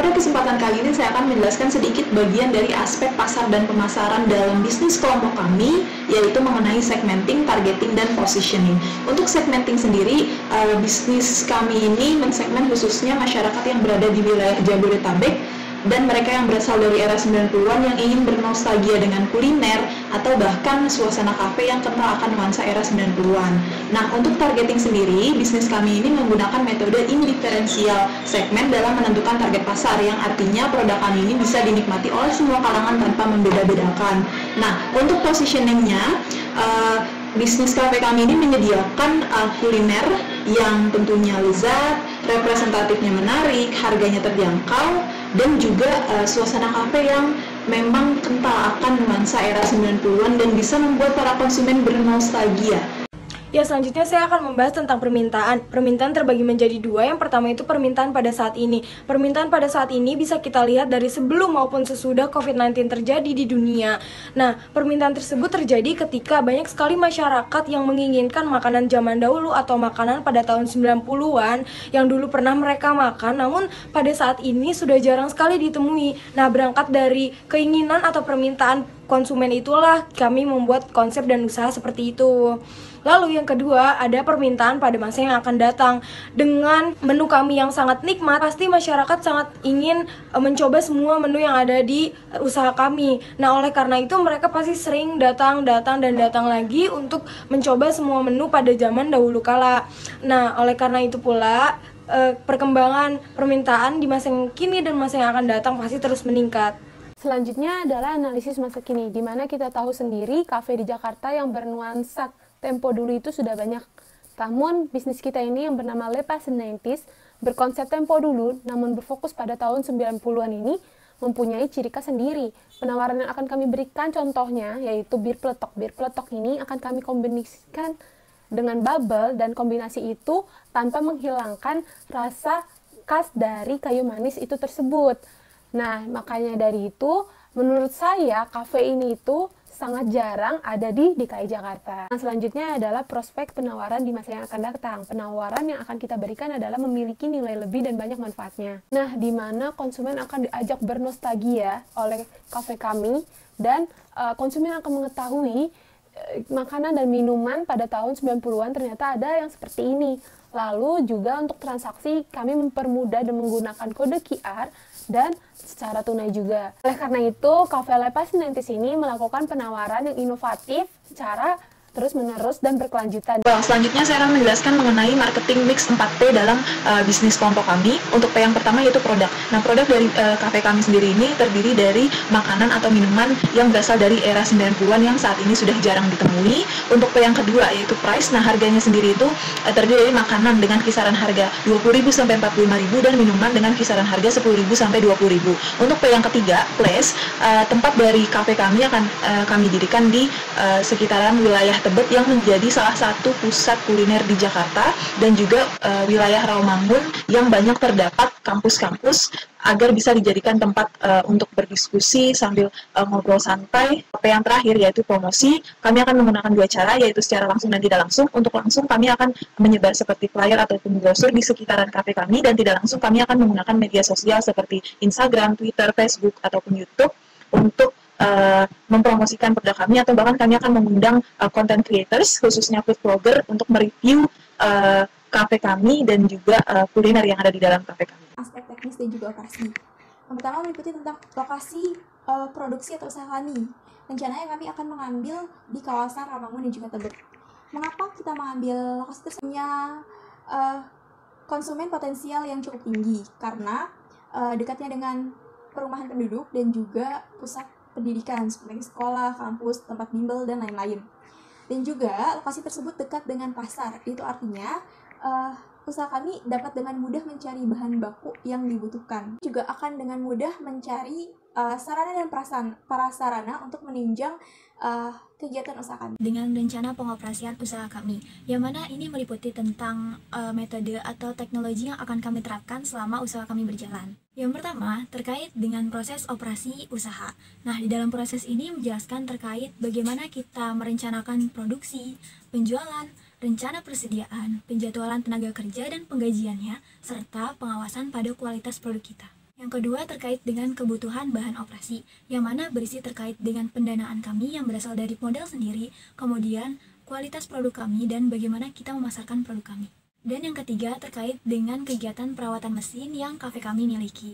pada kesempatan kali ini saya akan menjelaskan sedikit bagian dari aspek pasar dan pemasaran dalam bisnis kelompok kami, yaitu mengenai segmenting, targeting, dan positioning. Untuk segmenting sendiri, bisnis kami ini mensegmen khususnya masyarakat yang berada di wilayah Jabodetabek dan mereka yang berasal dari era 90-an yang ingin bernostalgia dengan kuliner atau bahkan suasana kafe yang kental akan nuansa era 90-an. Nah, untuk targeting sendiri, bisnis kami ini menggunakan metode indiferensial segmen dalam menentukan target pasar, yang artinya produk kami ini bisa dinikmati oleh semua kalangan tanpa membeda-bedakan. Nah, untuk positioningnya, bisnis kafe kami ini menyediakan kuliner yang tentunya lezat, representatifnya menarik, harganya terjangkau, dan juga suasana kafe yang memang kental akan nuansa era 90-an dan bisa membuat para konsumen bernostalgia. Ya, selanjutnya saya akan membahas tentang permintaan. Permintaan terbagi menjadi dua. Yang pertama itu permintaan pada saat ini. Permintaan pada saat ini bisa kita lihat dari sebelum maupun sesudah COVID-19 terjadi di dunia. Nah, permintaan tersebut terjadi ketika banyak sekali masyarakat yang menginginkan makanan zaman dahulu atau makanan pada tahun 90-an yang dulu pernah mereka makan, namun pada saat ini sudah jarang sekali ditemui. Nah, berangkat dari keinginan atau permintaan konsumen itulah kami membuat konsep dan usaha seperti itu. Lalu yang kedua, ada permintaan pada masa yang akan datang. Dengan menu kami yang sangat nikmat, pasti masyarakat sangat ingin mencoba semua menu yang ada di usaha kami. Nah, oleh karena itu mereka pasti sering datang lagi untuk mencoba semua menu pada zaman dahulu kala. Nah, oleh karena itu pula perkembangan permintaan di masa yang kini dan masa yang akan datang pasti terus meningkat. Selanjutnya adalah analisis masa kini, di mana kita tahu sendiri kafe di Jakarta yang bernuansa tempo dulu itu sudah banyak. Namun bisnis kita ini yang bernama Lepas 90s berkonsep tempo dulu namun berfokus pada tahun 90-an ini mempunyai ciri khas sendiri. Penawaran yang akan kami berikan contohnya yaitu bir peletok. Bir peletok ini akan kami kombinasikan dengan bubble dan kombinasi itu tanpa menghilangkan rasa khas dari kayu manis itu tersebut. Nah, makanya dari itu menurut saya kafe ini itu sangat jarang ada di DKI Jakarta. Nah, selanjutnya adalah prospek penawaran di masa yang akan datang. Penawaran yang akan kita berikan adalah memiliki nilai lebih dan banyak manfaatnya. Nah, di mana konsumen akan diajak bernostalgia oleh kafe kami dan konsumen akan mengetahui makanan dan minuman pada tahun 90-an ternyata ada yang seperti ini. Lalu juga untuk transaksi kami mempermudah dan menggunakan kode QR dan secara tunai juga. Oleh karena itu, Cafe Lepas 90s ini melakukan penawaran yang inovatif secara terus-menerus dan berkelanjutan. Selanjutnya saya akan menjelaskan mengenai marketing mix 4P dalam bisnis kelompok kami. Untuk P yang pertama yaitu produk. Nah, produk dari kafe kami sendiri ini terdiri dari makanan atau minuman yang berasal dari era 90-an yang saat ini sudah jarang ditemui. Untuk P yang kedua yaitu price. Nah, harganya sendiri itu terdiri dari makanan dengan kisaran harga 20.000 sampai 45.000 dan minuman dengan kisaran harga 10.000 sampai 20.000. Untuk P yang ketiga, place. Tempat dari kafe kami akan kami dirikan di sekitaran wilayah Tebet yang menjadi salah satu pusat kuliner di Jakarta dan juga wilayah Rawamangun yang banyak terdapat kampus-kampus agar bisa dijadikan tempat untuk berdiskusi sambil ngobrol santai. Yang terakhir yaitu promosi, kami akan menggunakan dua cara yaitu secara langsung dan tidak langsung. Untuk langsung kami akan menyebar seperti flyer ataupun brosur di sekitaran kafe kami dan tidak langsung kami akan menggunakan media sosial seperti Instagram, Twitter, Facebook ataupun YouTube untuk mempromosikan produk kami atau bahkan kami akan mengundang content creators khususnya food blogger untuk mereview kafe kami dan juga kuliner yang ada di dalam kafe kami. Aspek teknis dan juga operasi. Yang pertama meliputi tentang lokasi produksi atau usaha kami. Rencananya kami akan mengambil di kawasan Rawamangun dan juga Tebet. Mengapa kita mengambil lokasi tersebut? Konsumen potensial yang cukup tinggi karena dekatnya dengan perumahan penduduk dan juga pusat pendidikan seperti sekolah, kampus, tempat bimbel, dan lain-lain. Dan juga lokasi tersebut dekat dengan pasar. Itu artinya usaha kami dapat dengan mudah mencari bahan baku yang dibutuhkan. Juga akan dengan mudah mencari sarana dan prasarana untuk menunjang kegiatan usaha kami. Dengan rencana pengoperasian usaha kami, yang mana ini meliputi tentang metode atau teknologi yang akan kami terapkan selama usaha kami berjalan. Yang pertama, terkait dengan proses operasi usaha. Nah, di dalam proses ini menjelaskan terkait bagaimana kita merencanakan produksi, penjualan, rencana persediaan, penjadwalan tenaga kerja dan penggajiannya, serta pengawasan pada kualitas produk kita. Yang kedua terkait dengan kebutuhan bahan operasi, yang mana berisi terkait dengan pendanaan kami yang berasal dari modal sendiri, kemudian kualitas produk kami dan bagaimana kita memasarkan produk kami. Dan yang ketiga terkait dengan kegiatan perawatan mesin yang kafe kami miliki.